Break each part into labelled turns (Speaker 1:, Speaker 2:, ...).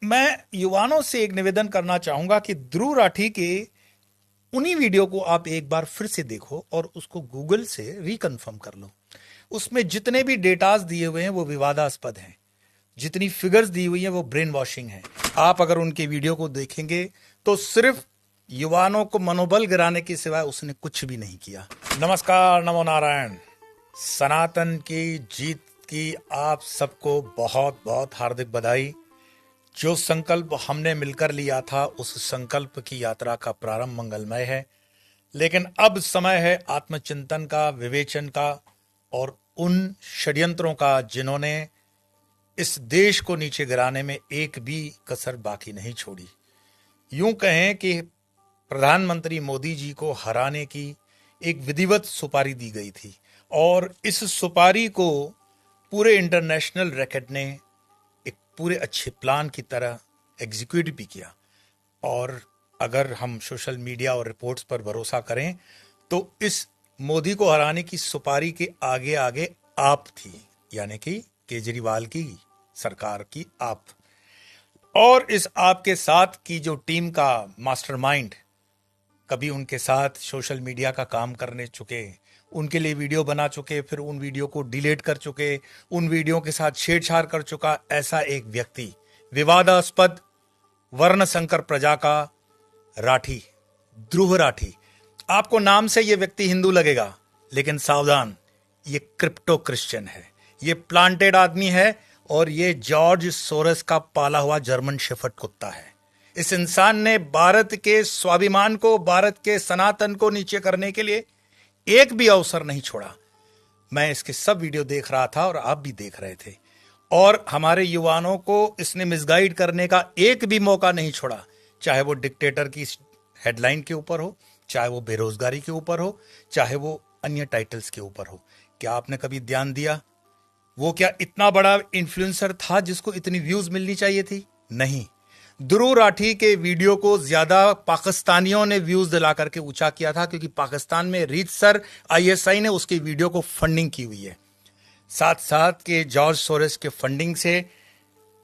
Speaker 1: मैं युवाओं से एक निवेदन करना चाहूंगा कि ध्रुव राठी के उन्हीं वीडियो को आप एक बार फिर से देखो और उसको गूगल से रिकन्फर्म कर लो। उसमें जितने भी डेटाज दिए हुए हैं वो विवादास्पद हैं, जितनी फिगर्स दी हुई हैं वो ब्रेन वॉशिंग है। आप अगर उनके वीडियो को देखेंगे तो सिर्फ युवाओं को मनोबल गिराने के सिवाय उसने कुछ भी नहीं किया। नमस्कार, नमो नारायण। सनातन की जीत की आप सबको बहुत बहुत हार्दिक बधाई। जो संकल्प हमने मिलकर लिया था उस संकल्प की यात्रा का प्रारंभ मंगलमय है, लेकिन अब समय है आत्मचिंतन का, विवेचन का और उन षड्यंत्रों का जिन्होंने इस देश को नीचे गिराने में एक भी कसर बाकी नहीं छोड़ी। यूं कहें कि प्रधानमंत्री मोदी जी को हराने की एक विधिवत सुपारी दी गई थी और इस सुपारी को पूरे इंटरनेशनल रैकेट ने एक पूरे अच्छे प्लान की तरह एग्जीक्यूट भी किया। और अगर हम सोशल मीडिया और रिपोर्ट्स पर भरोसा करें तो इस मोदी को हराने की सुपारी के आगे आगे आप थी, यानी कि केजरीवाल की सरकार की आप। और इस आपके साथ की जो टीम का मास्टरमाइंड, कभी उनके साथ सोशल मीडिया का काम करने चुके, उनके लिए वीडियो बना चुके, फिर उन वीडियो को डिलीट कर चुके, उन वीडियो के साथ छेड़छाड़ कर चुका, ऐसा एक व्यक्ति, विवादास्पद वर्ण संकर प्रजा का राठी, ध्रुव राठी। आपको नाम से यह व्यक्ति हिंदू लगेगा, लेकिन सावधान, ये क्रिप्टो क्रिश्चियन है, ये प्लांटेड आदमी है और ये जॉर्ज सोरस का पाला हुआ जर्मन शेफर्ड कुत्ता है। इस इंसान ने भारत के स्वाभिमान को, भारत के सनातन को नीचे करने के लिए एक भी अवसर नहीं छोड़ा। मैं इसके सब वीडियो देख रहा था और आप भी देख रहे थे, और हमारे युवाओं को इसने मिसगाइड करने का एक भी मौका नहीं छोड़ा, चाहे वो डिक्टेटर की हेडलाइन के ऊपर हो, चाहे वो बेरोजगारी के ऊपर हो, चाहे वो अन्य टाइटल्स के ऊपर हो। क्या आपने कभी ध्यान दिया वो क्या इतना बड़ा इन्फ्लुएंसर था जिसको इतनी व्यूज मिलनी चाहिए थी? नहीं। ध्रुव राठी के वीडियो को ज्यादा पाकिस्तानियों ने व्यूज दिला करके ऊंचा किया था, क्योंकि पाकिस्तान में रीतसर आईएसआई ने उसकी वीडियो को फंडिंग की हुई है। साथ साथ के जॉर्ज सोरेस के फंडिंग से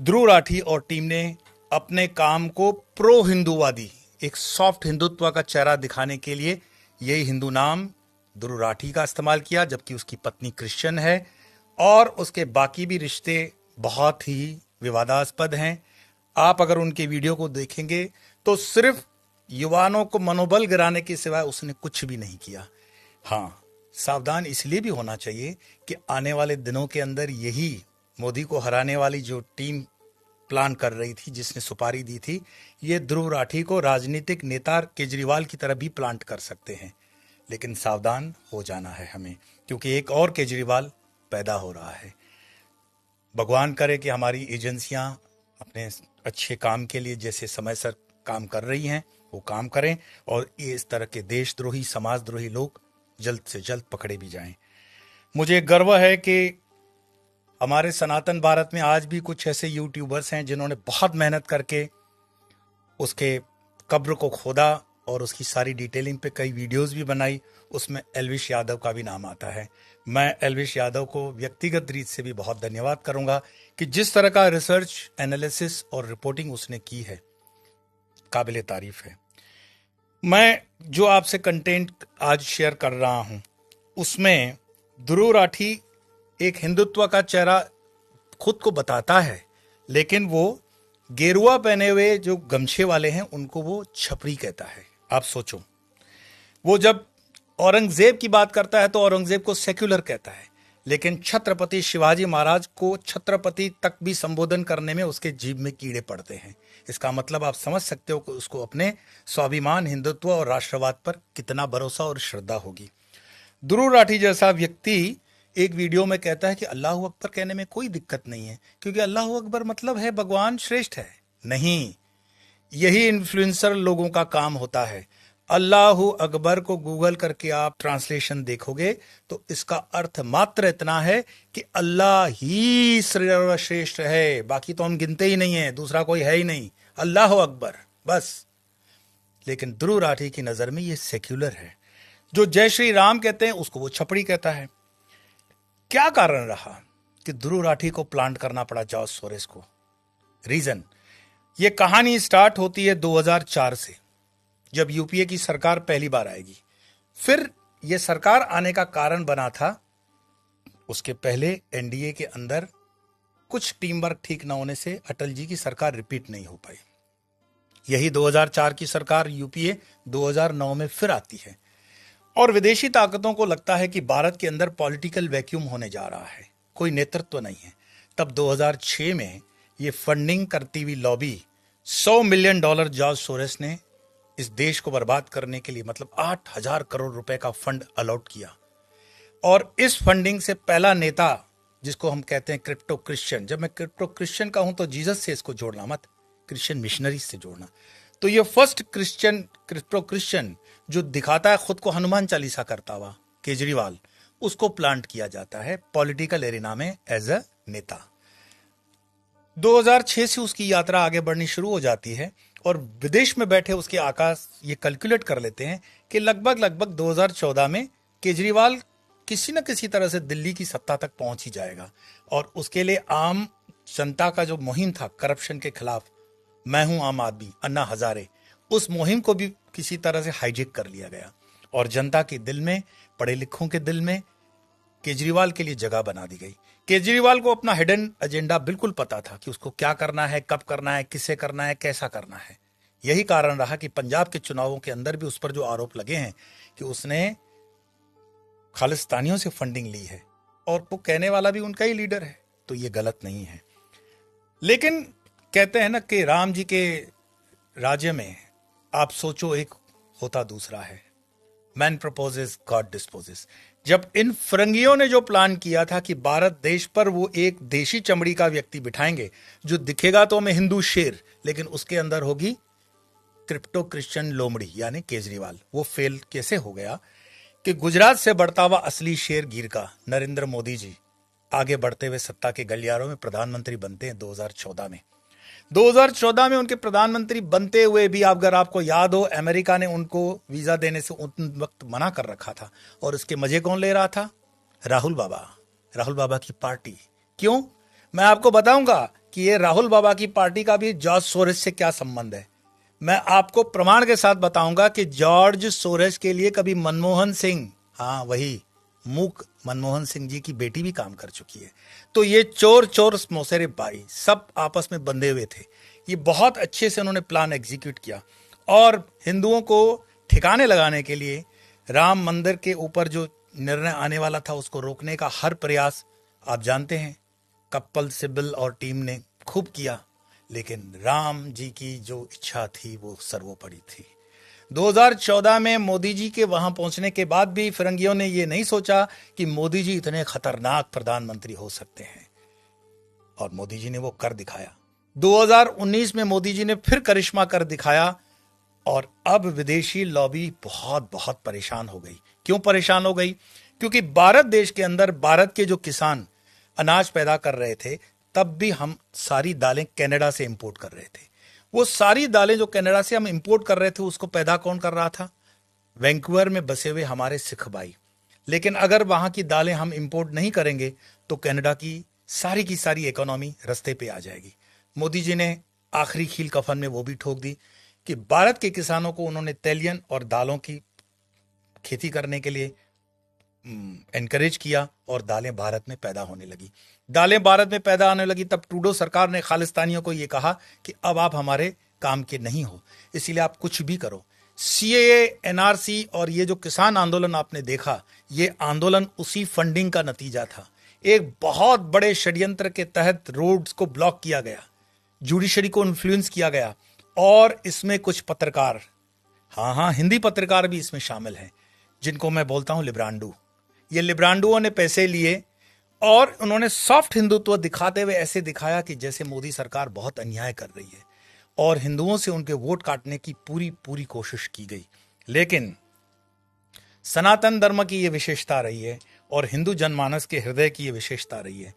Speaker 1: ध्रुव राठी और टीम ने अपने काम को प्रो हिंदूवादी, एक सॉफ्ट हिंदुत्व का चेहरा दिखाने के लिए यही हिंदू नाम ध्रुव राठी का इस्तेमाल किया, जबकि उसकी पत्नी क्रिश्चियन है और उसके बाकी भी रिश्ते बहुत ही विवादास्पद हैं। आप अगर उनके वीडियो को देखेंगे तो सिर्फ युवाओं को मनोबल गिराने के सिवाय उसने कुछ भी नहीं किया। हाँ, सावधान इसलिए भी होना चाहिए कि आने वाले दिनों के अंदर यही मोदी को हराने वाली जो टीम प्लान कर रही थी, जिसने सुपारी दी थी, ये ध्रुव राठी को राजनीतिक नेता केजरीवाल की तरह भी प्लांट कर सकते हैं। लेकिन सावधान हो जाना है हमें, क्योंकि एक और केजरीवाल पैदा हो रहा है। भगवान करे कि हमारी एजेंसियां अपने अच्छे काम के लिए जैसे समय से काम कर रही हैं वो काम करें, और ये इस तरह के देशद्रोही, समाजद्रोही लोग जल्द से जल्द पकड़े भी जाएं। मुझे गर्व है कि हमारे सनातन भारत में आज भी कुछ ऐसे यूट्यूबर्स हैं जिन्होंने बहुत मेहनत करके उसके कब्र को खोदा और उसकी सारी डिटेलिंग पे कई वीडियोस भी बनाई। उसमें एल्विश यादव का भी नाम आता है। मैं एल्विश यादव को व्यक्तिगत रीत से भी बहुत धन्यवाद करूंगा कि जिस तरह का रिसर्च, एनालिसिस और रिपोर्टिंग उसने की है, काबिले तारीफ है। मैं जो आपसे कंटेंट आज शेयर कर रहा हूं उसमें ध्रुव राठी एक हिंदुत्व का चेहरा खुद को बताता है, लेकिन वो गेरुआ पहने हुए जो गमछे वाले हैं उनको वो छपरी कहता है। आप सोचो, वो जब औरंगजेब की बात करता है तो औरंगजेब को सेक्युलर कहता है, लेकिन छत्रपति शिवाजी महाराज को छत्रपति तक भी संबोधन करने में उसके जीभ में कीड़े पड़ते हैं। इसका मतलब आप समझ सकते हो कि उसको अपने स्वाभिमान, हिंदुत्व और राष्ट्रवाद पर कितना भरोसा और श्रद्धा होगी। ध्रुव राठी जैसा व्यक्ति एक वीडियो में कहता है कि अल्लाह अकबर कहने में कोई दिक्कत नहीं है, क्योंकि अल्लाह अकबर मतलब है भगवान श्रेष्ठ है। नहीं, यही इन्फ्लुएंसर लोगों का काम होता है। अल्लाह अकबर को गूगल करके आप ट्रांसलेशन देखोगे तो इसका अर्थ मात्र इतना है कि अल्लाह ही सर्वश्रेष्ठ है, बाकी तो हम गिनते ही नहीं है, दूसरा कोई है ही नहीं, अल्लाह अकबर बस। लेकिन ध्रुव राठी की नजर में ये सेक्युलर है। जो जय श्री राम कहते हैं उसको वो छपड़ी कहता है। क्या कारण रहा कि ध्रुव राठी को प्लांट करना पड़ा जॉर्ज सोरेस को? रीजन, ये कहानी स्टार्ट होती है 2004 से, जब यूपीए की सरकार पहली बार आएगी। फिर यह सरकार आने का कारण बना था, उसके पहले एनडीए के अंदर कुछ टीम वर्क ठीक न होने से अटल जी की सरकार रिपीट नहीं हो पाई। यही 2004 की सरकार यूपीए 2009 में फिर आती है और विदेशी ताकतों को लगता है कि भारत के अंदर पॉलिटिकल वैक्यूम होने जा रहा है, कोई नेतृत्व नहीं है। तब 2006 में ये फंडिंग करती हुई लॉबी $100 मिलियन जॉर्ज सोरेस ने इस देश को बर्बाद करने के लिए, मतलब 8,000 करोड़ रुपए का फंड अलॉट किया। और इस फंडिंग से पहला नेता, जिसको हम कहते हैं क्रिप्टो क्रिश्चियन, जब मैं क्रिप्टो क्रिश्चियन कहूं तो जीसस से इसको जोड़ना मत, क्रिश्चियन मिशनरी से जोड़ना। तो ये फर्स्ट क्रिप्टो क्रिश्चियन जो दिखाता है खुद को हनुमान चालीसा करता हुआ, केजरीवाल, उसको प्लांट किया जाता है पॉलिटिकल एरिना में एज अ नेता। 2006 से उसकी यात्रा आगे बढ़नी शुरू हो जाती है और विदेश में बैठे उसके आकाश ये कैलकुलेट कर लेते हैं कि लगभग 2014 में केजरीवाल किसी न किसी तरह से दिल्ली की सत्ता तक पहुंच ही जाएगा। और उसके लिए आम जनता का जो मुहिम था करप्शन के खिलाफ, मैं हूं आम आदमी, अन्ना हजारे, उस मुहिम को भी किसी तरह से हाईजेक कर लिया गया और जनता के दिल में, पढ़े लिखों के दिल में केजरीवाल के लिए जगह बना दी गई। केजरीवाल को अपना हिडन एजेंडा बिल्कुल पता था कि उसको क्या करना है, कब करना है, किससे करना है, कैसा करना है। यही कारण रहा कि पंजाब के चुनावों के अंदर भी उस पर जो आरोप लगे हैं कि उसने खालिस्तानियों से फंडिंग ली है, और वो कहने वाला भी उनका ही लीडर है, तो ये गलत नहीं है। लेकिन कहते हैं ना कि राम जी के राज्य में आप सोचो एक होता दूसरा है, मैन प्रपोजेस गॉड डिस्पोजेस। जब इन फिरंगियों ने जो प्लान किया था कि भारत देश पर वो एक देशी चमड़ी का व्यक्ति बिठाएंगे जो दिखेगा तो हमें हिंदू शेर, लेकिन उसके अंदर होगी क्रिप्टो क्रिश्चियन लोमड़ी यानी केजरीवाल, वो फेल कैसे हो गया कि गुजरात से बढ़ता हुआ असली शेर गिर का नरेंद्र मोदी जी आगे बढ़ते हुए सत्ता के गलियारों में प्रधानमंत्री बनते हैं 2014 में। 2014 में उनके प्रधानमंत्री बनते हुए भी, अगर आपको याद हो, अमेरिका ने उनको वीजा देने से उन वक्त मना कर रखा था। और इसके मजे कौन ले रहा था? राहुल बाबा की पार्टी। क्यों? मैं आपको बताऊंगा कि ये राहुल बाबा की पार्टी का भी जॉर्ज सोरेस से क्या संबंध है। मैं आपको प्रमाण के साथ बताऊंगा कि जॉर्ज सोरेस के लिए कभी मनमोहन सिंह, हाँ वही मूक मनमोहन सिंह जी की बेटी भी काम कर चुकी है। तो ये चोर मौसेरे भाई सब आपस में बंधे हुए थे। ये बहुत अच्छे से उन्होंने प्लान एग्जीक्यूट किया और हिंदुओं को ठिकाने लगाने के लिए राम मंदिर के ऊपर जो निर्णय आने वाला था उसको रोकने का हर प्रयास, आप जानते हैं, कपिल सिब्बल और टीम ने खूब किया। लेकिन राम जी की जो इच्छा थी वो सर्वोपरि थी। 2014 में मोदी जी के वहां पहुंचने के बाद भी फिरंगियों ने ये नहीं सोचा कि मोदी जी इतने खतरनाक प्रधानमंत्री हो सकते हैं, और मोदी जी ने वो कर दिखाया। 2019 में मोदी जी ने फिर करिश्मा कर दिखाया और अब विदेशी लॉबी बहुत बहुत परेशान हो गई। क्यों परेशान हो गई? क्योंकि भारत देश के अंदर भारत के जो किसान अनाज पैदा कर रहे थे, तब भी हम सारी दालें कनाडा से इंपोर्ट कर रहे थे। वो सारी दालें जो कनाडा से हम इंपोर्ट कर रहे थे उसको पैदा कौन कर रहा था? वैंकूवर में बसे हुए हमारे सिख भाई। लेकिन अगर वहां की दालें हम इंपोर्ट नहीं करेंगे तो कनाडा की सारी इकोनॉमी रास्ते पे आ जाएगी। मोदी जी ने आखिरी खील कफन में वो भी ठोक दी कि भारत के किसानों को उन्होंने तेलियन और दालों की खेती करने के लिए एनकरेज किया और दालें भारत में पैदा होने लगी। दालें भारत में पैदा होने लगी तब ट्रूडो सरकार ने खालिस्तानियों को यह कहा कि अब आप हमारे काम के नहीं हो, इसीलिए आप कुछ भी करो। सीएए, एनआरसी और ये जो किसान आंदोलन आपने देखा, ये आंदोलन उसी फंडिंग का नतीजा था। एक बहुत बड़े षड्यंत्र के तहत रोड्स को ब्लॉक किया गया, जुडिशरी को इन्फ्लुएंस किया गया, और इसमें कुछ पत्रकार, हाँ हिंदी पत्रकार भी इसमें शामिल हैं, जिनको मैं बोलता हूं लिब्रांडू। ये लिब्रांडुओं ने पैसे लिए और उन्होंने सॉफ्ट हिंदुत्व दिखाते हुए ऐसे दिखाया कि जैसे मोदी सरकार बहुत अन्याय कर रही है, और हिंदुओं से उनके वोट काटने की पूरी कोशिश की गई। लेकिन सनातन धर्म की यह विशेषता रही है और हिंदू जनमानस के हृदय की यह विशेषता रही है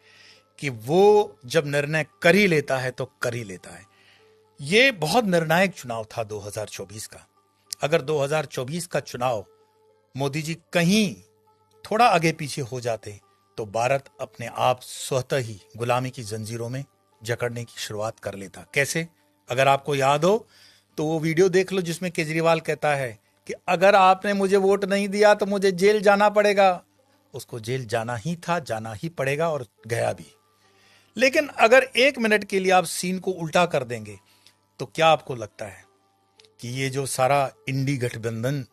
Speaker 1: कि वो जब निर्णय कर ही लेता है तो कर ही लेता है। ये बहुत निर्णायक चुनाव था 2024 का। अगर 2024 का चुनाव मोदी जी कहीं थोड़ा आगे पीछे हो जाते तो भारत अपने आप स्वतः ही गुलामी की जंजीरों में जकड़ने की शुरुआत कर लेता। कैसे? अगर आपको याद हो तो वो वीडियो देख लो जिसमें केजरीवाल कहता है कि अगर आपने मुझे वोट नहीं दिया तो मुझे जेल जाना पड़ेगा। उसको जेल जाना ही था, जाना ही पड़ेगा और गया भी। लेकिन अगर 1 मिनट के लिए आप सीन को उल्टा कर देंगे तो क्या आपको लगता है कि ये जो सारा इंडी गठबंधन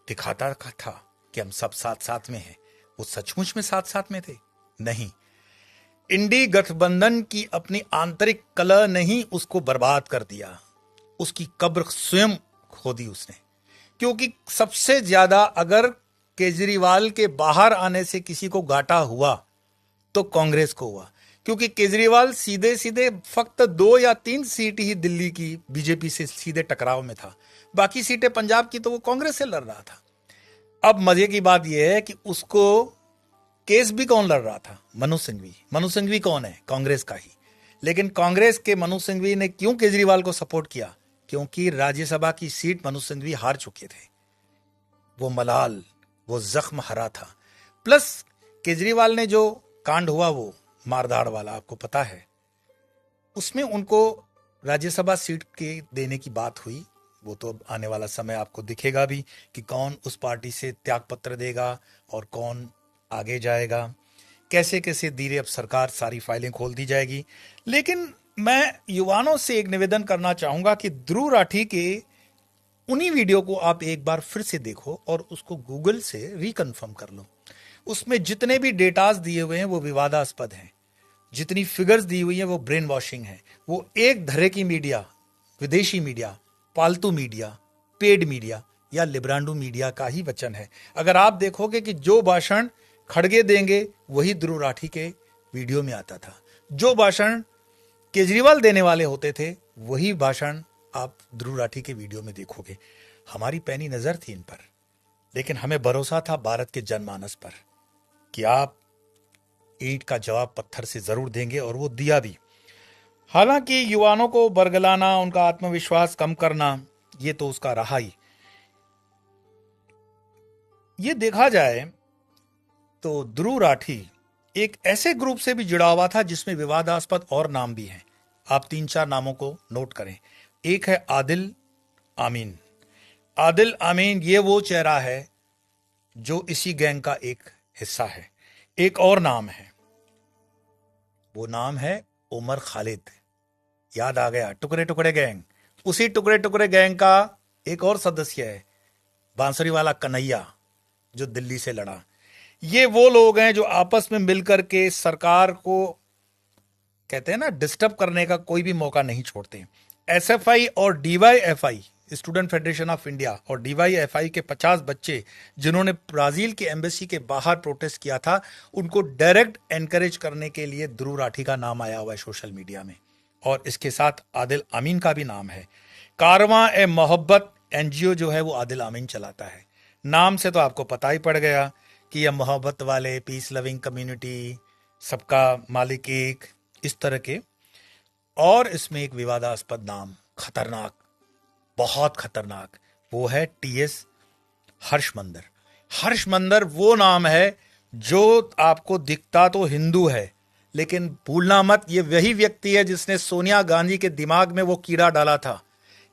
Speaker 1: दिखाता था कि हम सब साथ साथ में हैं, वो सचमुच में साथ साथ में थे? नहीं। इंडी गठबंधन की अपनी आंतरिक कलह ने ही उसको बर्बाद कर दिया, उसकी कब्र स्वयं खोदी उसने। क्योंकि सबसे ज्यादा अगर केजरीवाल के बाहर आने से किसी को घाटा हुआ तो कांग्रेस को हुआ, क्योंकि केजरीवाल सीधे सीधे फक्त 2 या 3 सीट ही दिल्ली की बीजेपी से सीधे टकराव में था, बाकी सीटें पंजाब की तो वो कांग्रेस से लड़ रहा था। अब मजे की बात यह है कि उसको केस भी कौन लड़ रहा था? मनु सिंघवी। मनु सिंघवी कौन है? कांग्रेस का ही। लेकिन कांग्रेस के मनु सिंघवी ने क्यों केजरीवाल को सपोर्ट किया? क्योंकि राज्यसभा की सीट मनु सिंघवी हार चुके थे। वो मलाल, वो जख्म हरा था। प्लस केजरीवाल ने जो कांड हुआ वो मारधाड़ वाला, आपको पता है, उसमें उनको राज्यसभा सीट के देने की बात हुई। वो तो अब आने वाला समय आपको दिखेगा भी कि कौन उस पार्टी से त्यागपत्र देगा और कौन आगे जाएगा। कैसे कैसे धीरे अब सरकार सारी फाइलें खोल दी जाएगी। लेकिन मैं युवाओं से एक निवेदन करना चाहूंगा कि ध्रुव राठी के उन्हीं वीडियो को आप एक बार फिर से देखो और उसको गूगल से रिकन्फर्म कर लो। उसमें जितने भी डेटाज दिए हुए हैं वो विवादास्पद हैं, जितनी फिगर्स दी हुई है वो ब्रेन वॉशिंग है। वो एक धरे की मीडिया, विदेशी मीडिया, पालतू मीडिया, पेड मीडिया या लिब्रांडू मीडिया का ही वचन है। अगर आप देखोगे कि जो भाषण खड़गे देंगे वही ध्रुव राठी के वीडियो में आता था, जो भाषण केजरीवाल देने वाले होते थे वही भाषण आप ध्रुव राठी के वीडियो में देखोगे। हमारी पैनी नजर थी इन पर, लेकिन हमें भरोसा था भारत के जनमानस पर कि आप ईंट का जवाब पत्थर से जरूर देंगे, और वो दिया भी। हालांकि युवाओं को बरगलाना, उनका आत्मविश्वास कम करना, ये तो उसका रहा ही। ये देखा जाए तो ध्रुव राठी एक ऐसे ग्रुप से भी जुड़ा हुआ था जिसमें विवादास्पद और नाम भी हैं। आप 3-4 नामों को नोट करें। एक है आदिल आमीन। आदिल आमीन ये वो चेहरा है जो इसी गैंग का एक हिस्सा है। एक और नाम है, वो नाम है उमर खालिद। याद आ गया, टुकड़े टुकड़े गैंग। उसी टुकड़े टुकड़े गैंग का एक और सदस्य है बांसुरी वाला कन्हैया, जो दिल्ली से लड़ा। ये वो लोग हैं जो आपस में मिलकर के सरकार को, कहते हैं ना, डिस्टर्ब करने का कोई भी मौका नहीं छोड़ते। एसएफआई और DYFI, student federation of India, और डीवाईएफआई के 50 बच्चे जिन्होंने ब्राजील के एम्बेसी के बाहर प्रोटेस्ट किया था, उनको डायरेक्ट एनकरेज करने के लिए ध्रुव राठी का नाम आया हुआ है सोशल मीडिया में। और इसके साथ आदिल आमीन का भी नाम है। कारवां ए मोहब्बत एनजीओ जो है वो आदिल आमीन चलाता है। नाम से तो आपको पता ही पड़ गया कि यह मोहब्बत वाले, पीस लविंग कम्युनिटी, सबका मालिक एक, इस तरह के। और इसमें एक विवादास्पद नाम, खतरनाक, बहुत खतरनाक, वो है टीएस हर्षमंदर। हर्षमंदर वो नाम है जो आपको दिखता तो हिंदू है, लेकिन भूलना मत ये वही व्यक्ति है जिसने सोनिया गांधी के दिमाग में वो कीड़ा डाला था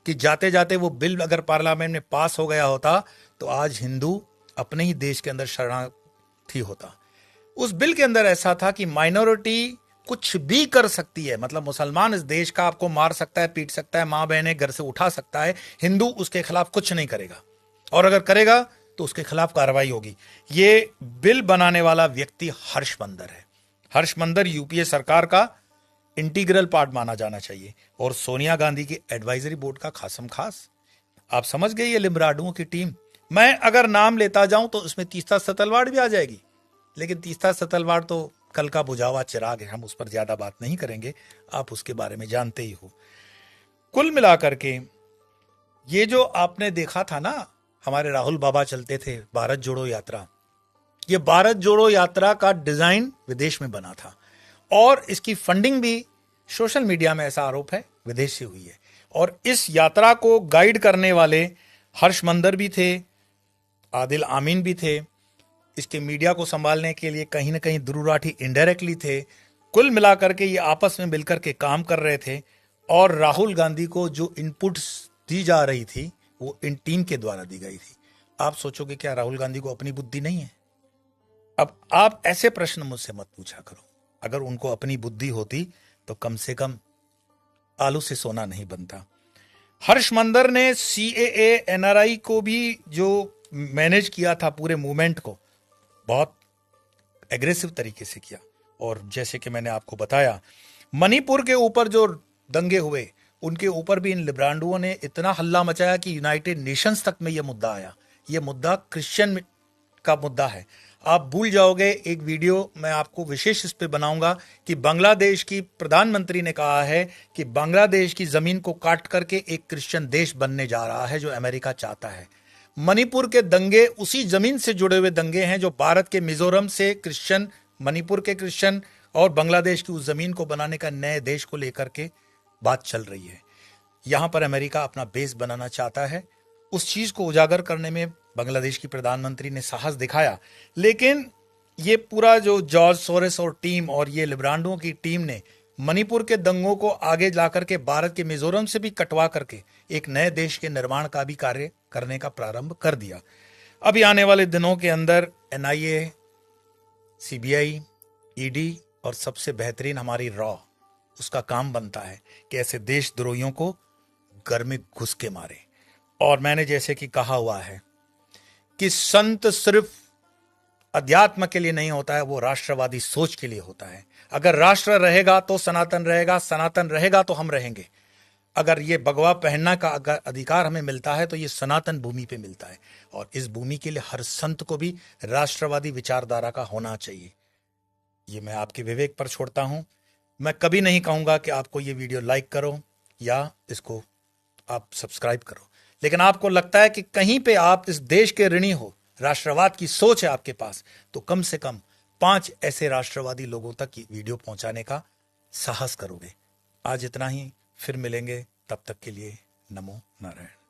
Speaker 1: कि जाते जाते वो बिल अगर पार्लियामेंट में पास हो गया होता तो आज हिंदू अपने ही देश के अंदर शरणार्थी होता। उस बिल के अंदर ऐसा था कि माइनॉरिटी कुछ भी कर सकती है, मतलब मुसलमान इस देश का आपको मार सकता है, पीट सकता है, मां बहनें घर से उठा सकता है, हिंदू उसके खिलाफ कुछ नहीं करेगा, और अगर करेगा तो उसके खिलाफ कार्रवाई होगी। ये बिल बनाने वाला व्यक्ति हर्षमंदर है। हर्षमंदर यूपीए सरकार का इंटीग्रल पार्ट माना जाना चाहिए और सोनिया गांधी की एडवाइजरी बोर्ड का खासम खास। आप समझ गए ये लिम्बराडुओं की टीम। मैं अगर नाम लेता जाऊं तो इसमें तीस्ता सतलवाड़ भी आ जाएगी, लेकिन तीस्ता सतलवाड़ तो कल का बुझा हुआ चिराग है, हम उस पर ज्यादा बात नहीं करेंगे, आप उसके बारे में जानते ही हो। कुल मिलाकर के ये जो आपने देखा था ना, हमारे राहुल बाबा चलते थे भारत जोड़ो यात्रा, ये भारत जोड़ो यात्रा का डिजाइन विदेश में बना था और इसकी फंडिंग भी, सोशल मीडिया में ऐसा आरोप है, विदेश से हुई है। और इस यात्रा को गाइड करने वाले हर्षमंदर भी थे, आदिल आमीन भी थे। इसके मीडिया को संभालने के लिए कहीं ना कहीं ध्रुव राठी इनडायरेक्टली थे। कुल मिलाकर के ये आपस में मिलकर के काम कर रहे थे और राहुल गांधी को जो इनपुट्स दी जा रही थी वो इन टीम के द्वारा दी गई थी। आप सोचोगे क्या राहुल गांधी को अपनी बुद्धि नहीं है? अब आप ऐसे प्रश्न मुझसे मत पूछा करो। अगर उनको अपनी बुद्धि होती तो कम से कम आलू से सोना नहीं बनता। हर्ष मंदर ने सीएए एनआरआई को भी जो मैनेज किया था पूरे मूवमेंट को, बहुत एग्रेसिव तरीके से किया। और जैसे कि मैंने आपको बताया, मणिपुर के ऊपर जो दंगे हुए उनके ऊपर भी इन लिब्रांडुओं ने इतना हल्ला मचाया कि यूनाइटेड नेशंस तक में यह मुद्दा आया। यह मुद्दा क्रिश्चियन का मुद्दा है। आप भूल जाओगे, एक वीडियो मैं आपको विशेष इस पे बनाऊंगा कि बांग्लादेश की प्रधानमंत्री ने कहा है कि बांग्लादेश की जमीन को काट करके एक क्रिश्चियन देश बनने जा रहा है, जो अमेरिका चाहता है। मणिपुर के दंगे उसी जमीन से जुड़े हुए दंगे हैं जो भारत के मिजोरम से क्रिश्चियन, मणिपुर के क्रिश्चियन और बांग्लादेश की उस जमीन को बनाने का नए देश को लेकर के बात चल रही है। यहां पर अमेरिका अपना बेस बनाना चाहता है। उस चीज को उजागर करने में बांग्लादेश की प्रधानमंत्री ने साहस दिखाया, लेकिन ये पूरा जो जॉर्ज सोरेस और टीम और ये लिब्रांडुओं की टीम ने मणिपुर के दंगों को आगे जाकर के भारत के मिजोरम से भी कटवा करके एक नए देश के निर्माण का भी कार्य करने का प्रारंभ कर दिया। अभी आने वाले दिनों के अंदर एनआईए, सीबीआई, ईडी और सबसे बेहतरीन हमारी रॉ, उसका काम बनता है कि ऐसे देशद्रोहियों को घर में घुस के मारे। और मैंने जैसे कि कहा हुआ है कि संत सिर्फ अध्यात्म के लिए नहीं होता है, वो राष्ट्रवादी सोच के लिए होता है। अगर राष्ट्र रहेगा तो सनातन रहेगा, सनातन रहेगा तो हम रहेंगे। अगर ये भगवा पहनना का अगर अधिकार हमें मिलता है तो ये सनातन भूमि पे मिलता है। और इस भूमि के लिए हर संत को भी राष्ट्रवादी विचारधारा का होना चाहिए। ये मैं आपके विवेक पर छोड़ता हूं। मैं कभी नहीं कहूंगा कि आपको ये वीडियो लाइक करो या इसको आप सब्सक्राइब करो, लेकिन आपको लगता है कि कहीं पे आप इस देश के ऋणी हो, राष्ट्रवाद की सोच है आपके पास, तो कम से कम 5 ऐसे राष्ट्रवादी लोगों तक ये वीडियो पहुंचाने का साहस करोगे। आज इतना ही, फिर मिलेंगे, तब तक के लिए नमो नारायण।